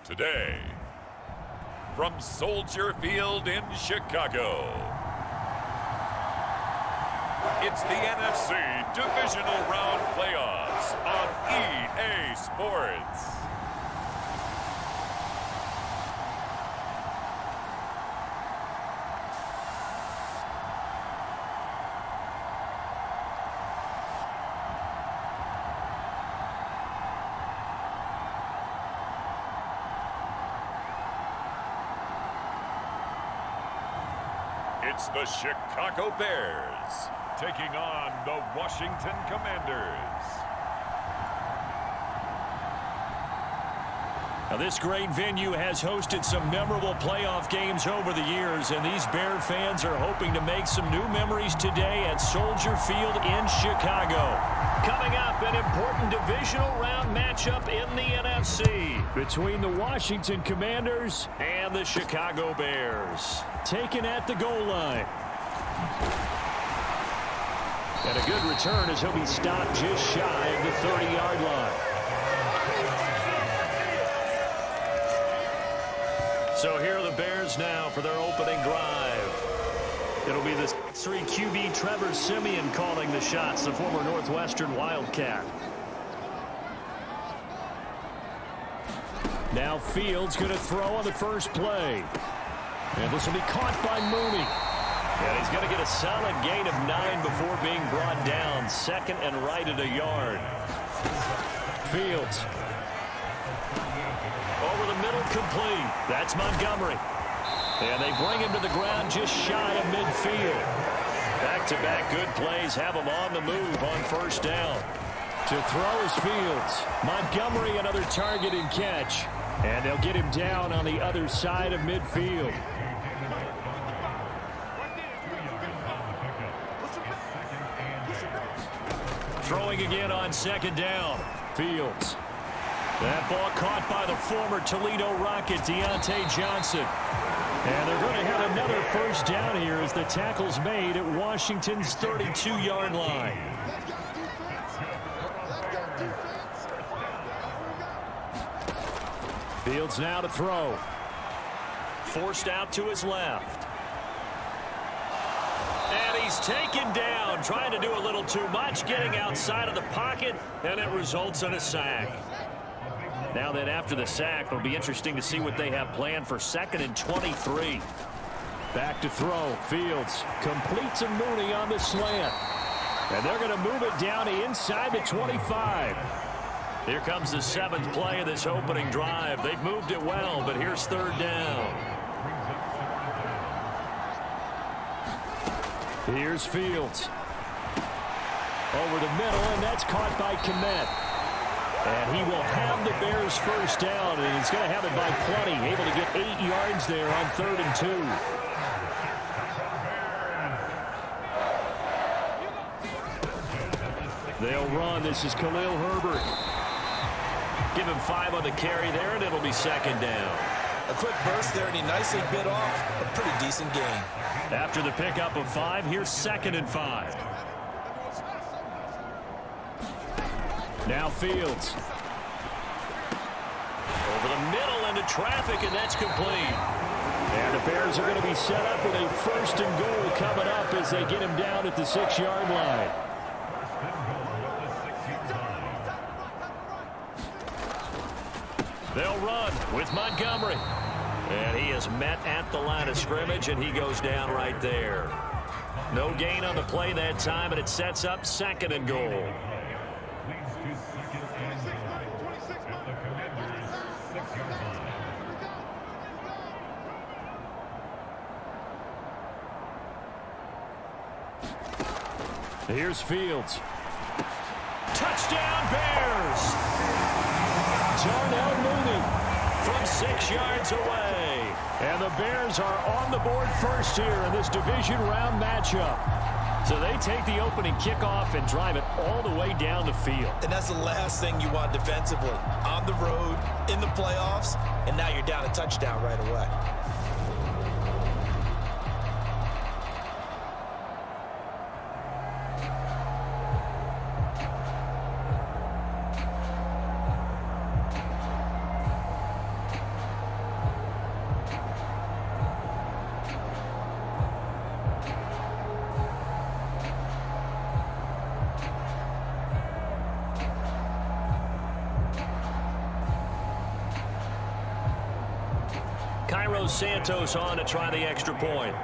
Today, from Soldier Field in Chicago, it's the NFC Divisional Round Playoffs on EA Sports. It's the Chicago Bears taking on the Washington Commanders. Now, this great venue has hosted some memorable playoff games over the years, and these Bear fans are hoping to make some new memories today at Soldier Field in Chicago. Coming up, an important divisional round matchup in the NFC between the Washington Commanders and the Chicago Bears. Taken at the goal line. And a good return as he'll be stopped just shy of the 30-yard line. So here are the Bears now for their opening drive. It'll be the 3 QB Trevor Siemian calling the shots, the former Northwestern Wildcat. Now Fields going to throw on the first play. And this will be caught by Mooney. And he's going to get a solid gain of 9 before being brought down. Second and right at a yard. Fields. Over the middle, complete. That's Montgomery. And they bring him to the ground just shy of midfield. Back-to-back good plays have him on the move on first down. To throw is Fields. Montgomery another target and catch. And they'll get him down on the other side of midfield. Throwing again on second down. Fields. That ball caught by the former Toledo Rocket, Deontay Johnson. And they're going to have another first down here as the tackle's made at Washington's 32-yard line. Fields now to throw. Forced out to his left. And he's taken down, trying to do a little too much, getting outside of the pocket, and it results in a sack. Now then, after the sack, it'll be interesting to see what they have planned for 2nd and 23. Back to throw. Fields completes a Mooney on the slant. And they're going to move it down inside the 25. Here comes the 7th play of this opening drive. They've moved it well, but here's 3rd down. Here's Fields. Over the middle, and that's caught by Kmet. And he will have the Bears first down, and he's going to have it by plenty. Able to get 8 yards there on 3rd and 2. They'll run. This is Khalil Herbert. Give him 5 on the carry there, and it'll be 2nd down. A quick burst there, and he nicely bit off a pretty decent gain. After the pickup of 5, here's 2nd and 5. Now Fields. Over the middle into traffic, and that's complete. And the Bears are going to be set up with a 1st and goal coming up as they get him down at the 6-yard line. They'll run with Montgomery. And he is met at the line of scrimmage, and he goes down right there. No gain on the play that time, and it sets up 2nd and goal. Here's Fields. Touchdown Bears! Darnell Mooney from 6 yards away. And the Bears are on the board first here in this division round matchup. So they take the opening kickoff and drive it all the way down the field. And that's the last thing you want defensively. On the road, in the playoffs, and now you're down a touchdown right away. Cairo Santos on to try the extra point.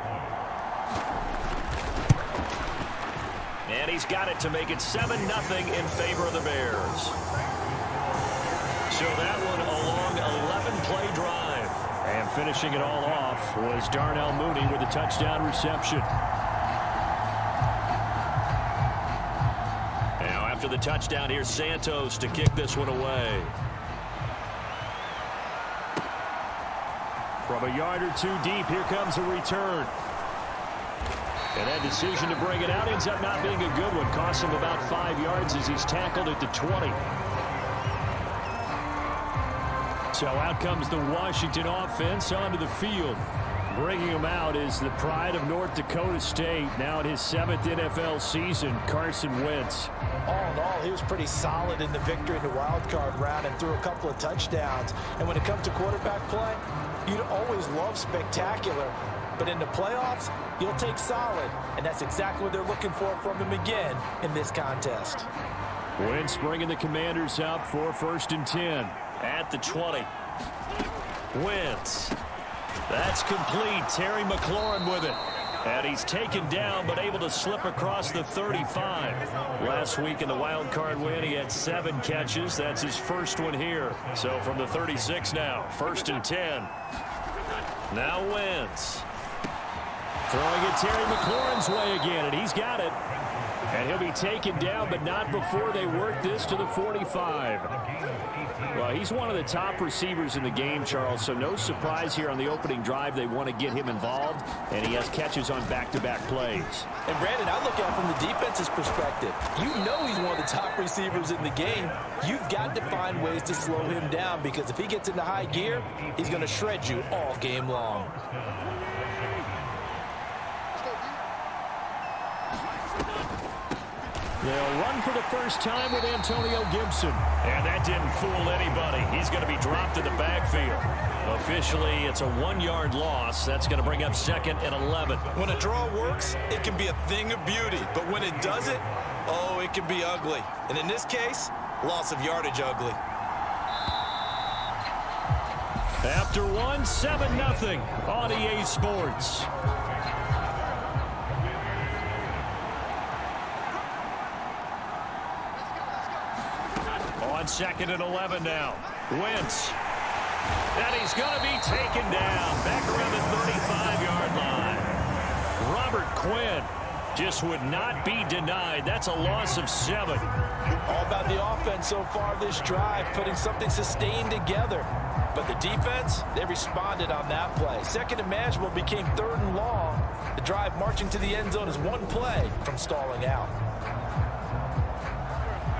And he's got it to make it 7-0 in favor of the Bears. So that one a long 11-play drive. And finishing it all off was Darnell Mooney with a touchdown reception. Now after the touchdown, here's Santos to kick this one away. From a yard or two deep, here comes a return. And that decision to bring it out ends up not being a good one. Costs him about 5 yards as he's tackled at the 20. So out comes the Washington offense onto the field. Bringing him out is the pride of North Dakota State. Now in his 7th NFL season, Carson Wentz. All in all, he was pretty solid in the victory in the wild card round and threw a couple of touchdowns. And when it comes to quarterback play, you'd always love spectacular. But in the playoffs, you'll take solid. And that's exactly what they're looking for from him again in this contest. Wentz bringing the Commanders up for 1st and 10 at the 20. Wentz. That's complete. Terry McLaurin with it. And he's taken down but able to slip across the 35. Last week in the wild card win, he had 7 catches. That's his first one here. So from the 36 now, 1st and 10. Now Wentz. Throwing it Terry McLaurin's way again, and he's got it. And he'll be taken down, but not before they work this to the 45. Well, he's one of the top receivers in the game, Charles, so no surprise here on the opening drive. They want to get him involved, and he has catches on back-to-back plays. And, Brandon, I look at it from the defense's perspective. You know he's one of the top receivers in the game. You've got to find ways to slow him down because if he gets into high gear, he's going to shred you all game long. They'll run for the first time with Antonio Gibson. And that didn't fool anybody. He's going to be dropped in the backfield. Officially, it's a 1-yard loss. That's going to bring up 2nd and 11. When a draw works, it can be a thing of beauty. But when it doesn't, oh, it can be ugly. And in this case, loss of yardage ugly. After one, 7-0 on EA Sports. On 2nd and 11 now. Wentz. And he's going to be taken down. Back around the 35-yard line. Robert Quinn just would not be denied. That's a loss of 7. All about the offense so far this drive, putting something sustained together. But the defense, they responded on that play. 2nd and manageable became 3rd and long. The drive marching to the end zone is 1 play from stalling out.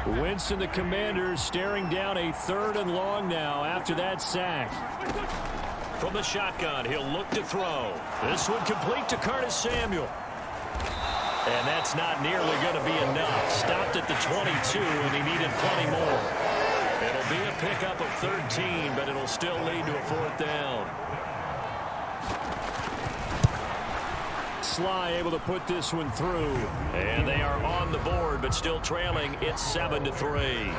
Wentz and the Commanders staring down a 3rd and long now after that sack. From the shotgun, he'll look to throw. This one complete to Curtis Samuel. And that's not nearly going to be enough. Stopped at the 22, and he needed plenty more. It'll be a pickup of 13, but it'll still lead to a 4th down. Sly able to put this one through. And they are on the board, but still trailing. It's 7-3.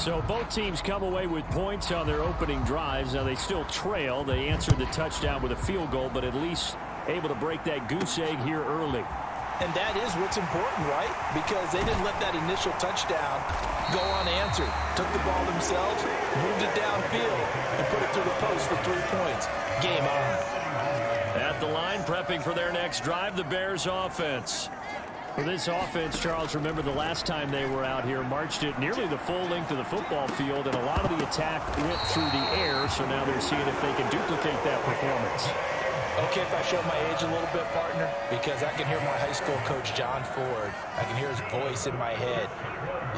So both teams come away with points on their opening drives. Now they still trail. They answered the touchdown with a field goal, but at least able to break that goose egg here early. And that is what's important, right? Because they didn't let that initial touchdown go unanswered. Took the ball themselves, moved it downfield, and put it through the post for 3 points. Game on. At the line, prepping for their next drive, the Bears offense. For this offense, Charles, remember the last time they were out here, marched it nearly the full length of the football field, and a lot of the attack went through the air, so now they're seeing if they can duplicate that performance. Okay, if I show my age a little bit, partner, because I can hear my high school coach, John Ford. I can hear his voice in my head.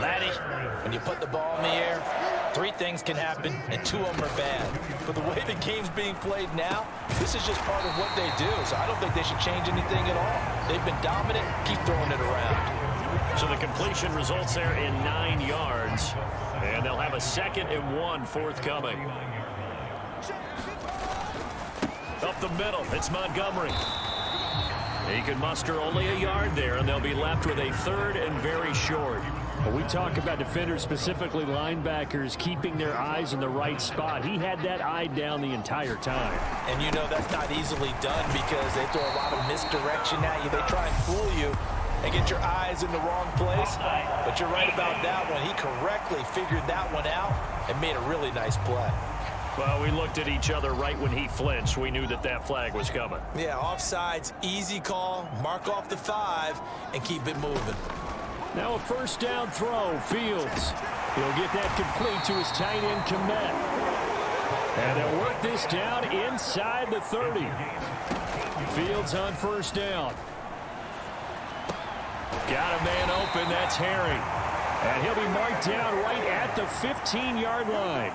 Laddie, when you put the ball in the air, 3 things can happen, and 2 of them are bad. But the way the game's being played now, this is just part of what they do, so I don't think they should change anything at all. They've been dominant. Keep throwing it around. So the completion results there in 9 yards, and they'll have a 2nd and 1 forthcoming. Up the middle, it's Montgomery. He can muster only a yard there, and they'll be left with a 3rd and very short. When we talk about defenders, specifically linebackers, keeping their eyes in the right spot, he had that eye down the entire time. And you know that's not easily done because they throw a lot of misdirection at you. They try and fool you and get your eyes in the wrong place. But you're right about that one. He correctly figured that one out and made a really nice play. Well, we looked at each other right when he flinched. We knew that that flag was coming. Yeah, offsides, easy call, mark off the 5, and keep it moving. Now a first down throw, Fields. He'll get that complete to his tight end, Komet. And they'll work this down inside the 30. Fields on first down. Got a man open, that's Harry. And he'll be marked down right at the 15-yard line.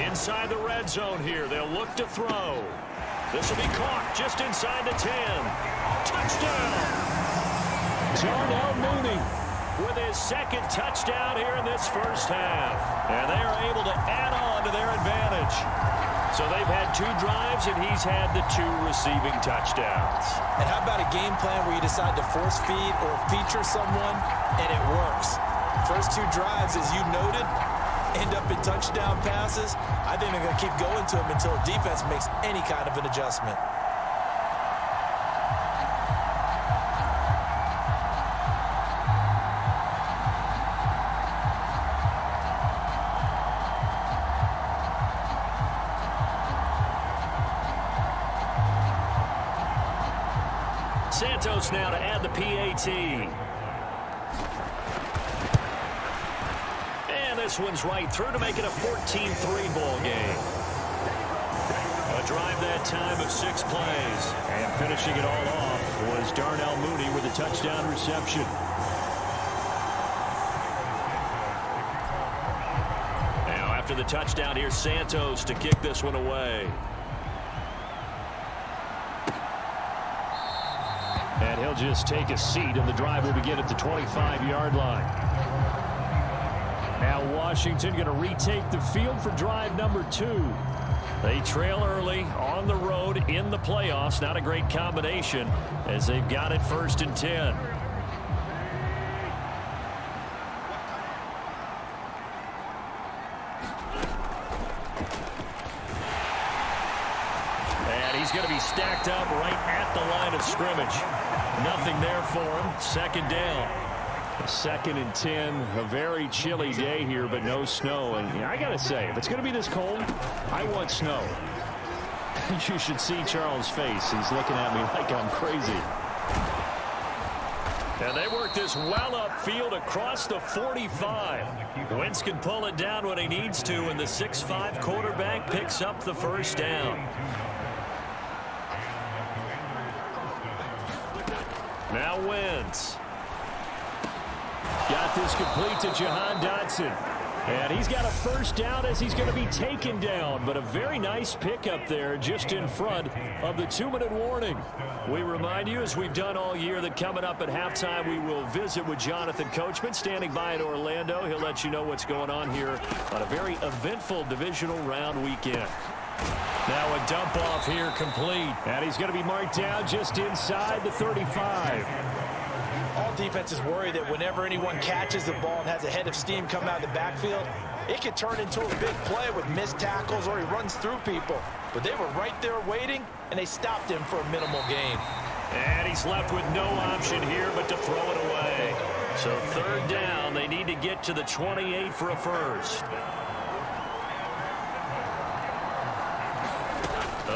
Inside the red zone here, they'll look to throw. This will be caught just inside the 10. Touchdown! Darnell Mooney with his second touchdown here in this first half. And they are able to add on to their advantage. So they've had 2 drives, and he's had the 2 receiving touchdowns. And how about a game plan where you decide to force feed or feature someone, and it works? First 2 drives, as you noted, end up in touchdown passes. I think they're going to keep going to them until defense makes any kind of an adjustment. Santos now to add the PAT. And this one's right through to make it a 14-3 ball game. A drive that time of 6 plays. And finishing it all off was Darnell Mooney with a touchdown reception. Now after the touchdown, here's Santos to kick this one away. And he'll just take a seat, and the drive will begin at the 25-yard line. Now Washington going to retake the field for drive number 2. They trail early on the road in the playoffs. Not a great combination as they've got it 1st and 10. And he's going to be stacked up right at the line of scrimmage. Nothing there for him. 2nd down. 2nd and 10. A very chilly day here, but no snow. And I got to say, if it's going to be this cold, I want snow. You should see Charles' face. He's looking at me like I'm crazy. And they work this well upfield across the 45. Wentz can pull it down when he needs to, and the 6'5" quarterback picks up the first down. Now Wentz. Got this complete to Jahan Dotson. And he's got a first down as he's going to be taken down. But a very nice pickup there just in front of the 2-minute warning. We remind you, as we've done all year, that coming up at halftime, we will visit with Jonathan Coachman standing by in Orlando. He'll let you know what's going on here on a very eventful divisional round weekend. Now a dump off here complete. And he's going to be marked down just inside the 35. All defenses worry that whenever anyone catches the ball and has a head of steam come out of the backfield, it could turn into a big play with missed tackles or he runs through people. But they were right there waiting, and they stopped him for a minimal gain. And he's left with no option here but to throw it away. So 3rd down, they need to get to the 28 for a first.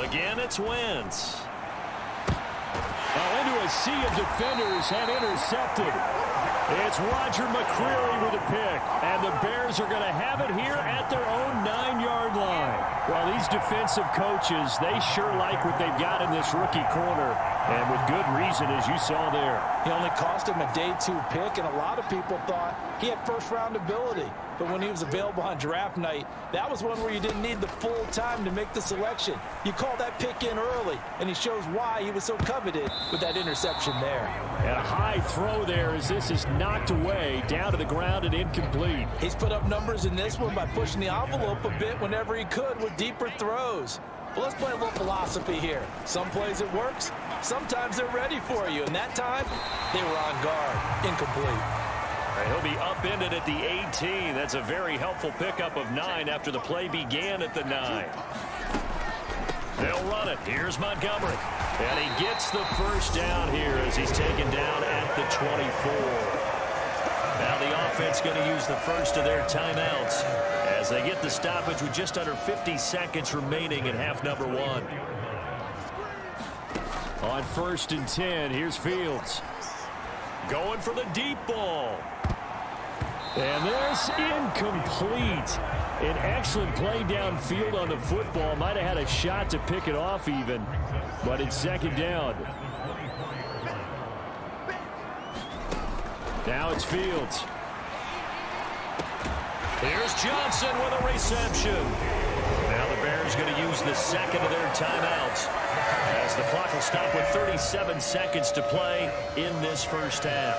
Again, it's Wentz. Into a sea of defenders and intercepted. It's Roger McCreary with a pick. And the Bears are going to have it here at their own 9-yard line. Well, these defensive coaches, they sure like what they've got in this rookie corner. And with good reason, as you saw there. He only cost him a day 2 pick, and a lot of people thought he had first-round ability. But when he was available on draft night, that was one where you didn't need the full time to make the selection. You call that pick in early, and he shows why he was so coveted with that interception there. And a high throw there as this is knocked away, down to the ground and incomplete. He's put up numbers in this one by pushing the envelope a bit whenever he could with deeper throws. But let's play a little philosophy here. Some plays it works, sometimes they're ready for you, and that time they were on guard. Incomplete. And he'll be upended at the 18. That's a very helpful pickup of 9 after the play began at the 9. They'll run it. Here's Montgomery. And he gets the first down here as he's taken down at the 24. Now the offense going to use the first of their timeouts as they get the stoppage with just under 50 seconds remaining in half number 1. On 1st and 10, here's Fields. Going for the deep ball. And there's incomplete. An excellent play downfield on the football. Might have had a shot to pick it off even, but it's 2nd down. Now it's Fields. Here's Johnson with a reception. Now the Bears going to use the second of their timeouts as the clock will stop with 37 seconds to play in this first half.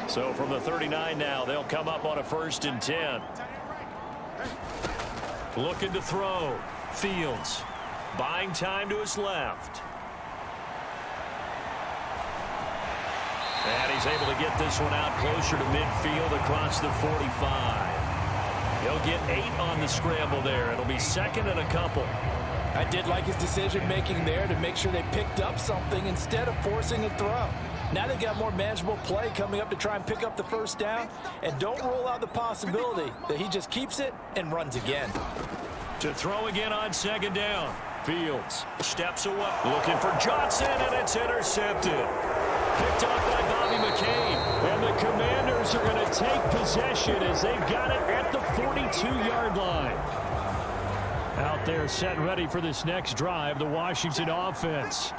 So from the 39 now, they'll come up on a 1st and 10. Looking to throw. Fields. Buying time to his left. And he's able to get this one out closer to midfield across the 45. He'll get 8 on the scramble there. It'll be 2nd and a couple. I did like his decision-making there to make sure they picked up something instead of forcing a throw. Now they got more manageable play coming up to try and pick up the first down. And don't rule out the possibility that he just keeps it and runs again. To throw again on 2nd down. Fields steps away. Looking for Johnson, and it's intercepted. Picked off by Bobby McCain. And the Commanders are going to take possession as they've got it at the 42-yard line. Out there set and ready for this next drive, the Washington offense.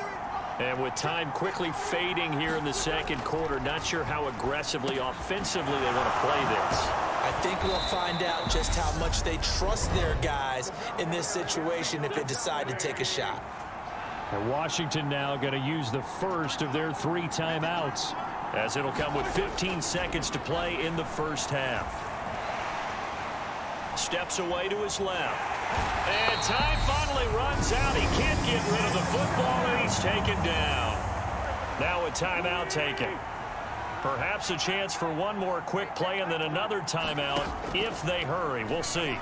And with time quickly fading here in the 2nd quarter, not sure how aggressively, offensively they want to play this. I think we'll find out just how much they trust their guys in this situation if they decide to take a shot. And Washington now going to use the first of their 3 timeouts as it'll come with 15 seconds to play in the first half. Steps away to his left. And time finally runs out. He can't get rid of the football, and he's taken down. Now a timeout taken. Perhaps a chance for one more quick play and then another timeout if they hurry. We'll see.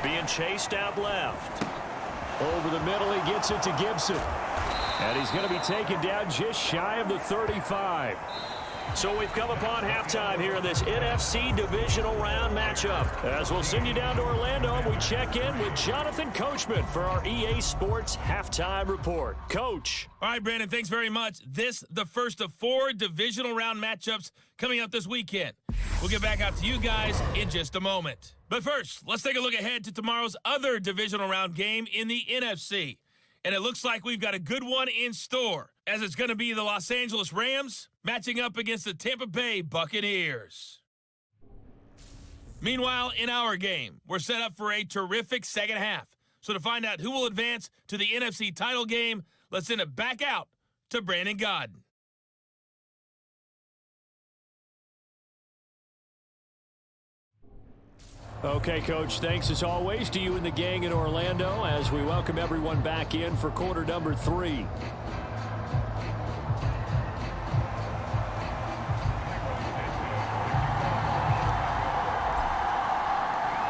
Being chased out left. Over the middle, he gets it to Gibson. And he's going to be taken down just shy of the 35. So we've come upon halftime here in this NFC Divisional Round matchup. As we'll send you down to Orlando, and we check in with Jonathan Coachman for our EA Sports Halftime Report. Coach. All right, Brandon, thanks very much. This, the first of 4 Divisional Round matchups coming up this weekend. We'll get back out to you guys in just a moment. But first, let's take a look ahead to tomorrow's other Divisional Round game in the NFC. And it looks like we've got a good one in store, as it's going to be the Los Angeles Rams matching up against the Tampa Bay Buccaneers. Meanwhile, in our game, we're set up for a terrific second half. So to find out who will advance to the NFC title game, let's send it back out to Brandon Godden. Okay, Coach, thanks as always to you and the gang in Orlando as we welcome everyone back in for quarter number 3.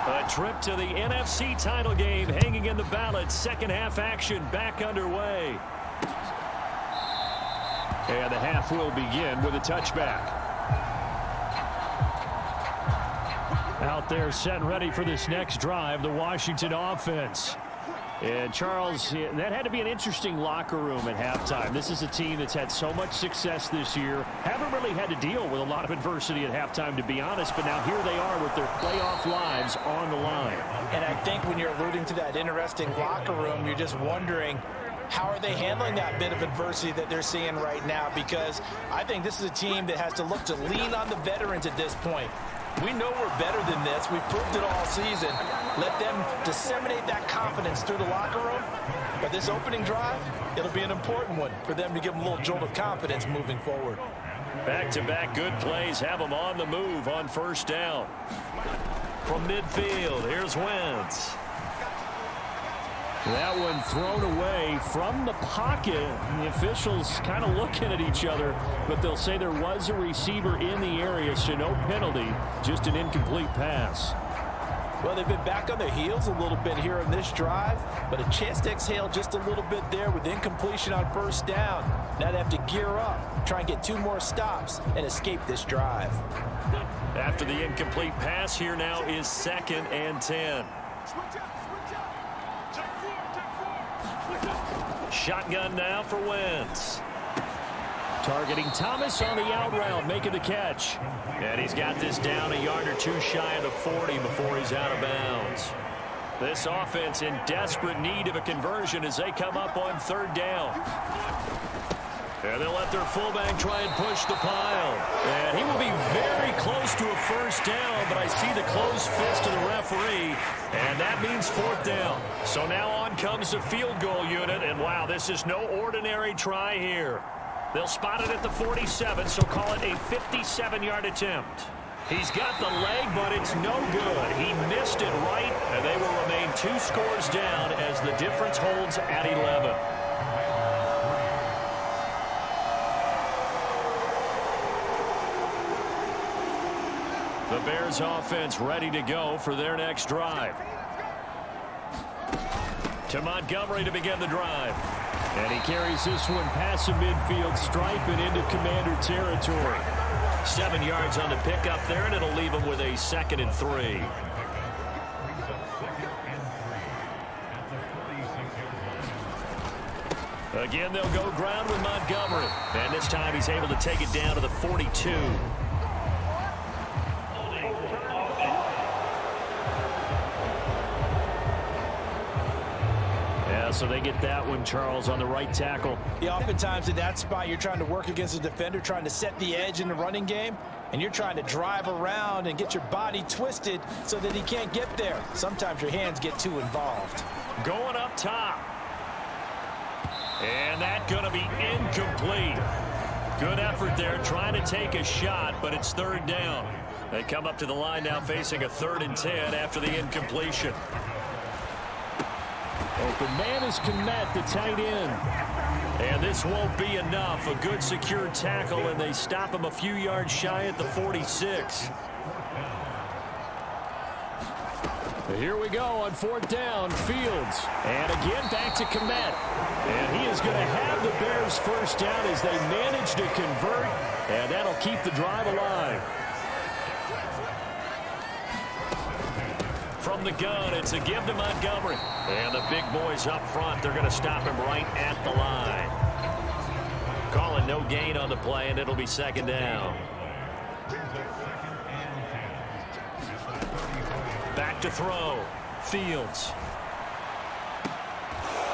A trip to the NFC title game hanging in the balance. Second half action back underway. And the half will begin with a touchback. Out there set and ready for this next drive, the Washington offense. And Charles, that had to be an interesting locker room at halftime. This is a team that's had so much success this year. Haven't really had to deal with a lot of adversity at halftime, to be honest, but now here they are with their playoff lives on the line. And I think when you're alluding to that interesting locker room, you're just wondering, how are they handling that bit of adversity that they're seeing right now? Because I think this is a team that has to look to lean on the veterans at this point. We know we're better than this. We've proved it all season. Let them disseminate that confidence through the locker room. But this opening drive, it'll be an important one for them to give them a little jolt of confidence moving forward. Back-to-back good plays have them on the move on first down. From midfield, here's Wentz. That one thrown away from the pocket. The officials kind of looking at each other, but they'll say there was a receiver in the area, so no penalty, just an incomplete pass. Well, they've been back on their heels a little bit here in this drive, but a chance to exhale just a little bit there with incompletion on first down. Now they have to gear up, try and get 2 more stops, and escape this drive. After the incomplete pass, here now is 2nd and 10. Shotgun now for Wentz. Targeting Thomas on the out route, making the catch. And he's got this down a yard or 2 shy of the 40 before he's out of bounds. This offense in desperate need of a conversion as they come up on 3rd down. And they'll let their fullback try and push the pile. And he will be very close to a 1st down, but I see the closed fist of the referee, and that means 4th down. So now on comes the field goal unit, and wow, this is no ordinary try here. They'll spot it at the 47, so call it a 57-yard attempt. He's got the leg, but it's no good. He missed it right, and they will remain 2 scores down as the difference holds at 11. The Bears offense ready to go for their next drive. To Montgomery to begin the drive. And he carries this one past the midfield stripe and into Commander territory. 7 yards on the pickup there, and it'll leave him with a 2nd and 3. Again, they'll go ground with Montgomery. And this time he's able to take it down to the 42. So they get that one, Charles, on the right tackle. Yeah, oftentimes in that spot, you're trying to work against a defender, trying to set the edge in the running game, and you're trying to drive around and get your body twisted so that he can't get there. Sometimes your hands get too involved. Going up top. And that's going to be incomplete. Good effort there, trying to take a shot, but it's 3rd down. They come up to the line now facing a 3rd and 10 after the incompletion. Open man is Kmet, the tight end. And this won't be enough. A good secure tackle, and they stop him a few yards shy at the 46. Here we go on 4th down, Fields. And again, back to Kmet. And he is going to have the Bears 1st down as they manage to convert, and that'll keep the drive alive. From the gun, it's a give to Montgomery. And the big boys up front, they're going to stop him right at the line. Calling no gain on the play, and it'll be 2nd down. Back to throw. Fields.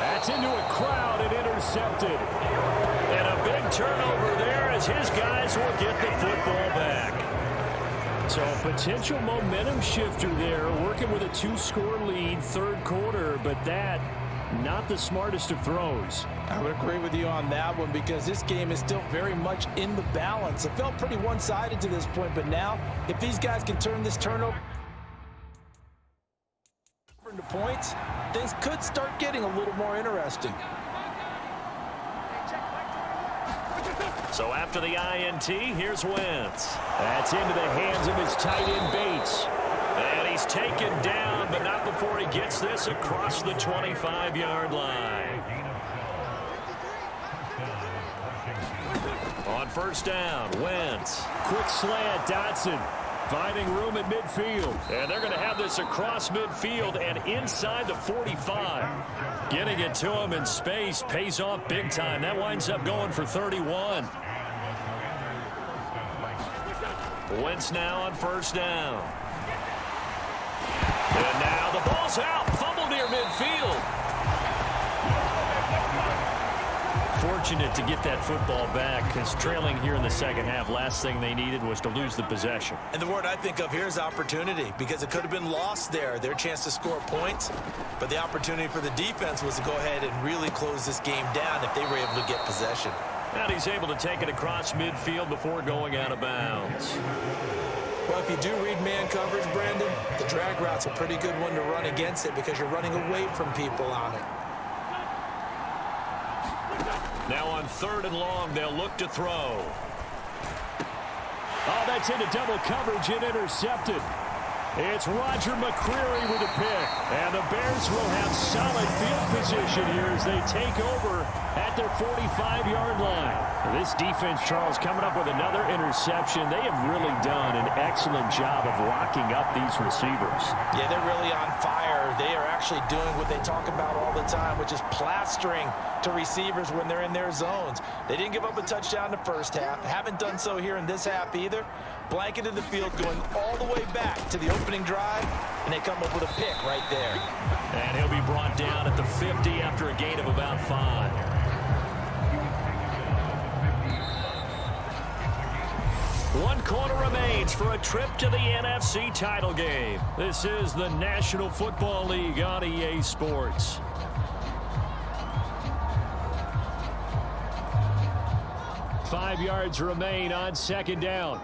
That's into a crowd and intercepted. And a big turnover there as his guys will get the football back. So a potential momentum shifter there, working with a 2-score lead, 3rd quarter, but that, not the smartest of throws. I would agree with you on that one because this game is still very much in the balance. It felt pretty one-sided to this point, but now, if these guys can turn this turnover into points, things could start getting a little more interesting. So after the INT, here's Wentz. That's into the hands of his tight end Bates. And he's taken down, but not before he gets this across the 25-yard line. On 1st down, Wentz. Quick slant, Dotson. Finding room at midfield. And they're going to have this across midfield and inside the 45. Getting it to him in space pays off big time. That winds up going for 31. Wentz now on 1st down. And now the ball's out. Fumble near midfield. Fortunate to get that football back because trailing here in the 2nd half, last thing they needed was to lose the possession. And the word I think of here is opportunity because it could have been lost there, their chance to score points. But the opportunity for the defense was to go ahead and really close this game down if they were able to get possession. And he's able to take it across midfield before going out of bounds. Well, if you do read man coverage, Brandon, the drag route's a pretty good one to run against it because you're running away from people on it. Now on 3rd and long, they'll look to throw. Oh, that's into double coverage and intercepted. It's Roger McCreary with a pick. And the Bears will have solid field position here as they take over at their 45-yard line. This defense, Charles, coming up with another interception. They have really done an excellent job of locking up these receivers. Yeah, they're really on fire. They are actually doing what they talk about all the time, which is plastering to receivers when they're in their zones. They didn't give up a touchdown in the first half. Haven't done so here in this half either. Blanketed the field going all the way back to the opening drive, and they come up with a pick right there. And he'll be brought down at the 50 after a gain of about 5. One quarter remains for a trip to the NFC title game. This is the National Football League on EA Sports. Five yards remain on 2nd down.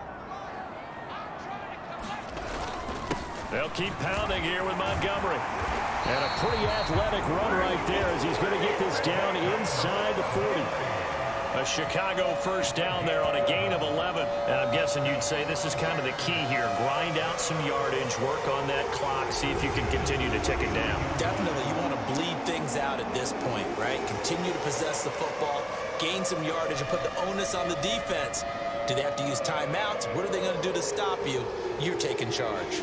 They'll keep pounding here with Montgomery. And a pretty athletic run right there as he's going to get this down inside the 40. A Chicago first down there on a gain of 11. And I'm guessing you'd say this is kind of the key here. Grind out some yardage, work on that clock, see if you can continue to tick it down. Definitely, you want to bleed things out at this point, right? Continue to possess the football, gain some yardage, and put the onus on the defense. Do they have to use timeouts? What are they going to do to stop you? You're taking charge.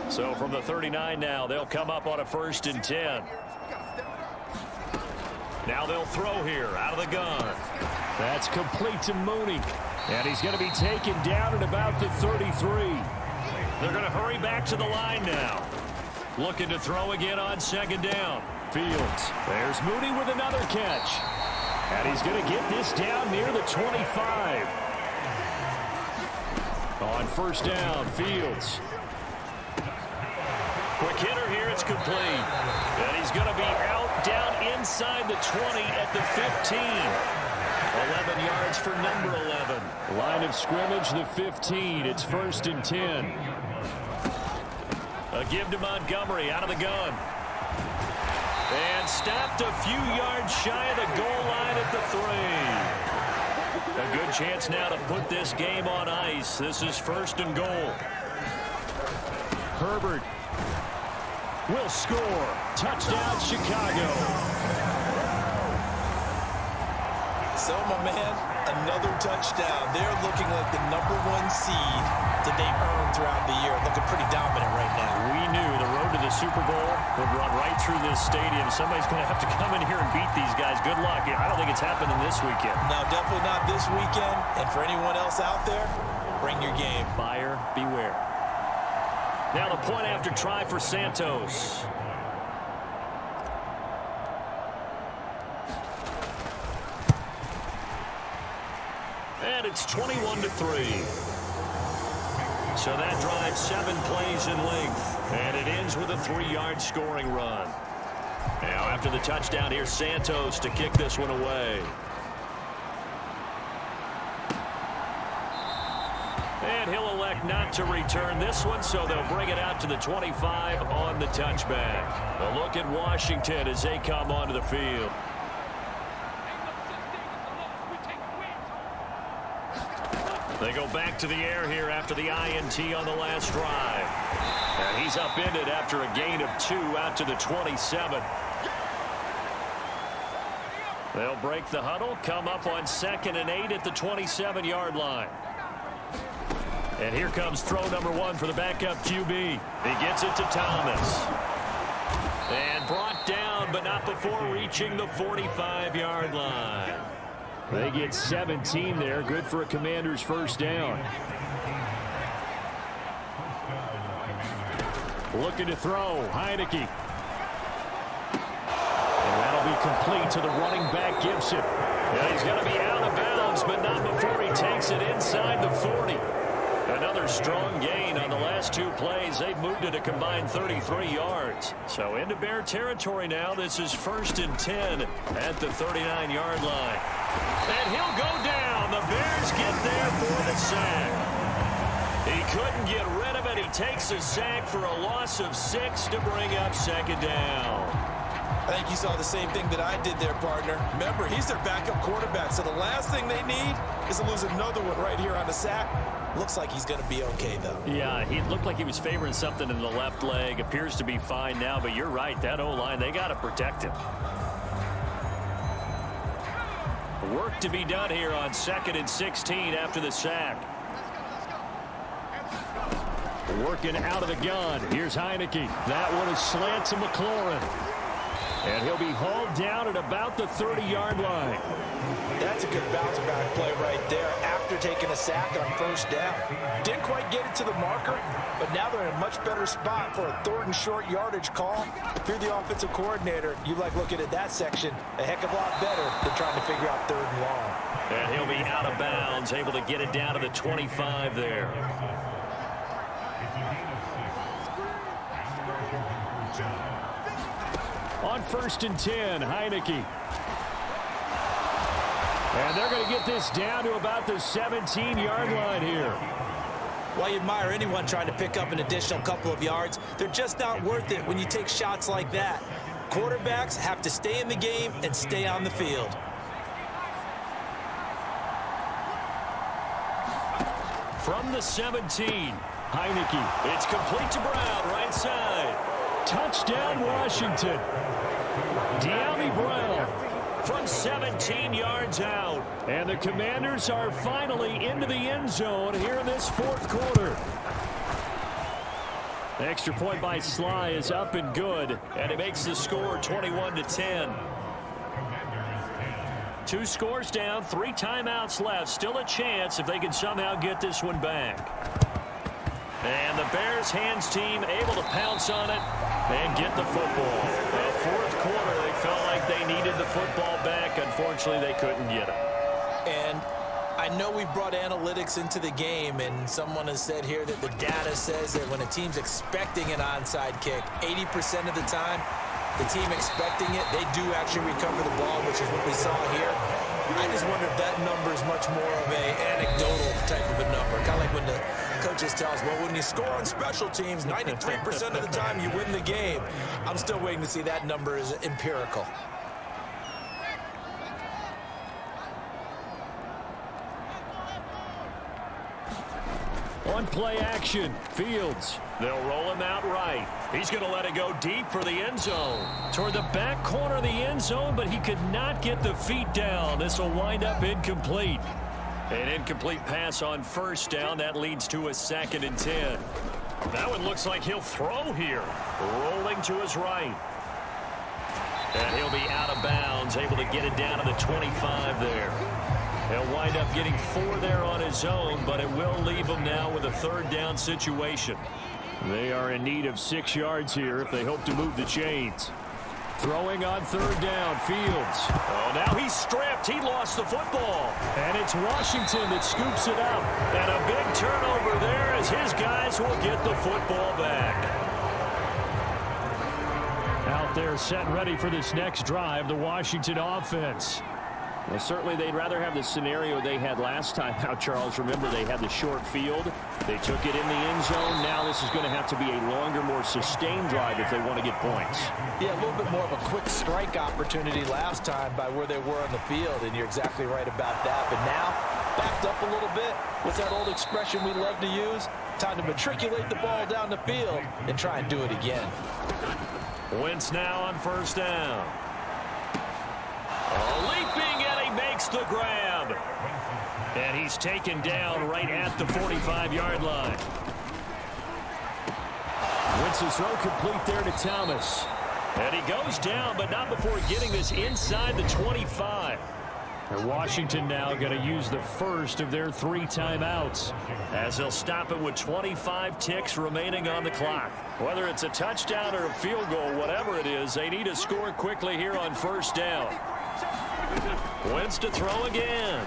So from the 39 now, they'll come up on a 1st and 10. Now they'll throw here out of the gun. That's complete to Mooney. And he's going to be taken down at about the 33. They're going to hurry back to the line now. Looking to throw again on 2nd down. Fields. There's Mooney with another catch. And he's going to get this down near the 25. On 1st down, Fields. Quick hitter here, it's complete. And he's going to be out down inside the 20 at the 15. 11 yards for number 11. Line of scrimmage, the 15. It's 1st and 10. A give to Montgomery out of the gun. And stopped a few yards shy of the goal line at the 3. A good chance now to put this game on ice. This is 1st and goal. Herbert will score. Touchdown, Chicago. So, my man, another touchdown. They're looking like the #1 seed that they earned throughout the year. Looking pretty dominant right now. We knew the road to the Super Bowl would run right through this stadium. Somebody's going to have to come in here and beat these guys. Good luck. I don't think it's happening this weekend. No, definitely not this weekend. And for anyone else out there, bring your game. Buyer beware. Now the point after try for Santos. And it's 21-3. So that drives 7 plays in length. And it ends with a 3-yard scoring run. Now after the touchdown, here's Santos to kick this one away. And he'll elect not to return this one, so they'll bring it out to the 25 on the touchback. A look at Washington as they come onto the field. They go back to the air here after the INT on the last drive. And he's upended after a gain of 2 out to the 27. They'll break the huddle, come up on 2nd and 8 at the 27-yard line. And here comes throw number 1 for the backup QB. He gets it to Thomas. And brought down, but not before reaching the 45-yard line. They get 17 there. Good for a Commander's first down. Looking to throw. Heineke. And that'll be complete to the running back, Gibson. And he's going to be out of bounds, but not before he takes it inside the 40. Another strong gain on the last 2 plays. They've moved it a combined 33 yards. So into Bear territory now. This is 1st and 10 at the 39-yard line. And he'll go down. The Bears get there for the sack. He couldn't get rid of it. He takes a sack for a loss of 6 to bring up second down. I think you saw the same thing that I did there, partner. Remember, he's their backup quarterback, so the last thing they need is to lose another one right here on the sack. Looks like he's going to be okay, though. Yeah, he looked like he was favoring something in the left leg. Appears to be fine now, but you're right. That O-line, they got to protect him. Work to be done here on 2nd and 16 after the sack. Working out of the gun. Here's Heineke. That one is slant to McLaurin. And he'll be hauled down at about the 30-yard line. That's a good bounce-back play right there after taking a sack on first down. Didn't quite get it to the marker, but now they're in a much better spot for a 3rd and short yardage call. If you're the offensive coordinator, you like looking at that section a heck of a lot better than trying to figure out 3rd and long. And he'll be out of bounds, able to get it down to the 25 there. On 1st and 10, Heineke. And they're going to get this down to about the 17-yard line here. While you admire anyone trying to pick up an additional couple of yards, they're just not worth it when you take shots like that. Quarterbacks have to stay in the game and stay on the field. From the 17, Heineke. It's complete to Brown, right side. Touchdown, Washington. De'Ami Brown from 17 yards out. And the Commanders are finally into the end zone here in this 4th quarter. The extra point by Sly is up and good, and it makes the score 21-10. 2 scores down, 3 timeouts left. Still a chance if they can somehow get this one back. And the Bears hands team able to pounce on it and get the football. The 4th quarter, they felt like they needed the football back. Unfortunately, they couldn't get it. And I know we've brought analytics into the game, and someone has said here that the data says that when a team's expecting an onside kick, 80% of the time, the team expecting it, they do actually recover the ball, which is what we saw here. I just wonder if that number is much more of an anecdotal type of a number. Kind of like when the coaches tell us, well, when you score on special teams, 93% of the time you win the game. I'm still waiting to see that number is empirical. On play action, Fields. They'll roll him out right. He's going to let it go deep for the end zone. Toward the back corner of the end zone, but he could not get the feet down. This will wind up incomplete. An incomplete pass on first down. That leads to a 2nd and 10. That one looks like he'll throw here. Rolling to his right. And he'll be out of bounds, able to get it down to the 25 there. He'll wind up getting 4 there on his own, but it will leave him now with a 3rd down situation. They are in need of 6 yards here if they hope to move the chains. Throwing on 3rd down, Fields. Oh, now he's stripped. He lost the football. And it's Washington that scoops it up. And a big turnover there as his guys will get the football back. Out there set ready for this next drive, the Washington offense. Well, certainly they'd rather have the scenario they had last time out, Charles. Remember, they had the short field. They took it in the end zone. Now this is going to have to be a longer, more sustained drive if they want to get points. Yeah, a little bit more of a quick strike opportunity last time by where they were on the field, and you're exactly right about that. But now, backed up a little bit. What's that old expression we love to use? Time to matriculate the ball down the field and try and do it again. Wentz now on 1st down. Leaping, and he makes the grab. And he's taken down right at the 45-yard line. Wentz's throw complete there to Thomas. And he goes down, but not before getting this inside the 25. And Washington now going to use the first of their 3 timeouts, as they'll stop it with 25 ticks remaining on the clock. Whether it's a touchdown or a field goal, whatever it is, they need to score quickly here on 1st down. Wentz to throw again.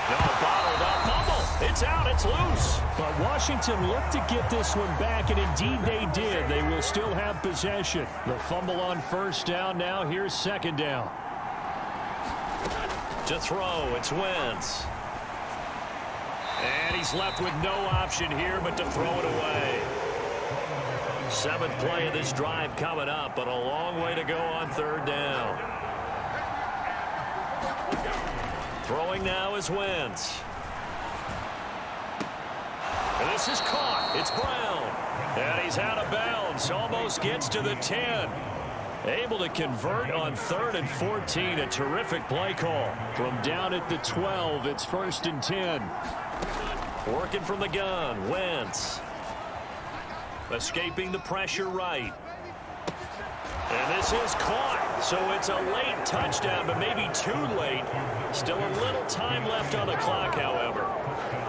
No, bottled up fumble. It's out. It's loose. But Washington looked to get this one back, and indeed they did. They will still have possession. The fumble on 1st down now. Here's 2nd down. To throw, it's Wentz. And he's left with no option here but to throw it away. 7th play of this drive coming up, but a long way to go on 3rd down. Throwing now is Wentz. And this is caught. It's Brown. And he's out of bounds. Almost gets to the 10. Able to convert on 3rd and 14. A terrific play call. From down at the 12, it's 1st and 10. Working from the gun, Wentz. Escaping the pressure right. And this is caught. So it's a late touchdown, but maybe too late. Still a little time left on the clock, however.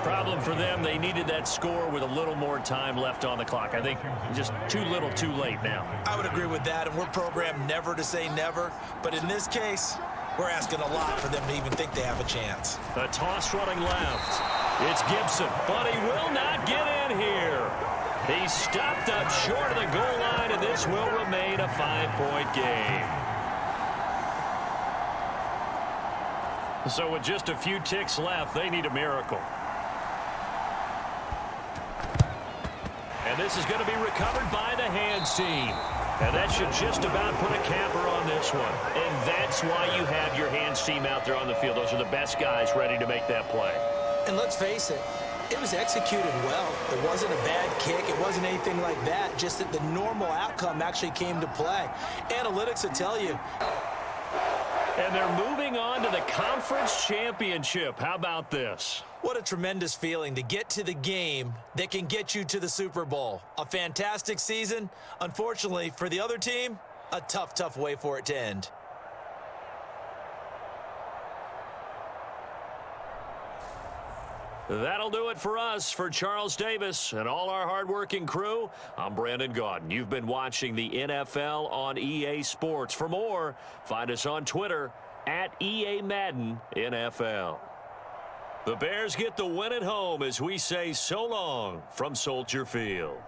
Problem for them, they needed that score with a little more time left on the clock. I think just too little too late now. I would agree with that, and we're programmed never to say never. But in this case, we're asking a lot for them to even think they have a chance. A toss running left. It's Gibson, but he will not get in here. He stopped up short of the goal line, and this will remain a 5-point game. So with just a few ticks left, they need a miracle. And this is going to be recovered by the hands team. And that should just about put a capper on this one. And that's why you have your hands team out there on the field. Those are the best guys ready to make that play. And let's face it, it was executed well. It wasn't a bad kick. It wasn't anything like that. Just that the normal outcome actually came to play. Analytics will tell you. And they're moving on to the conference championship. How about this? What a tremendous feeling to get to the game that can get you to the Super Bowl. A fantastic season. Unfortunately, for the other team, a tough, tough way for it to end. That'll do it for us. For Charles Davis and all our hardworking crew, I'm Brandon Gaudin. You've been watching the NFL on EA Sports. For more, find us on Twitter at EA Madden NFL. The Bears get the win at home as we say so long from Soldier Field.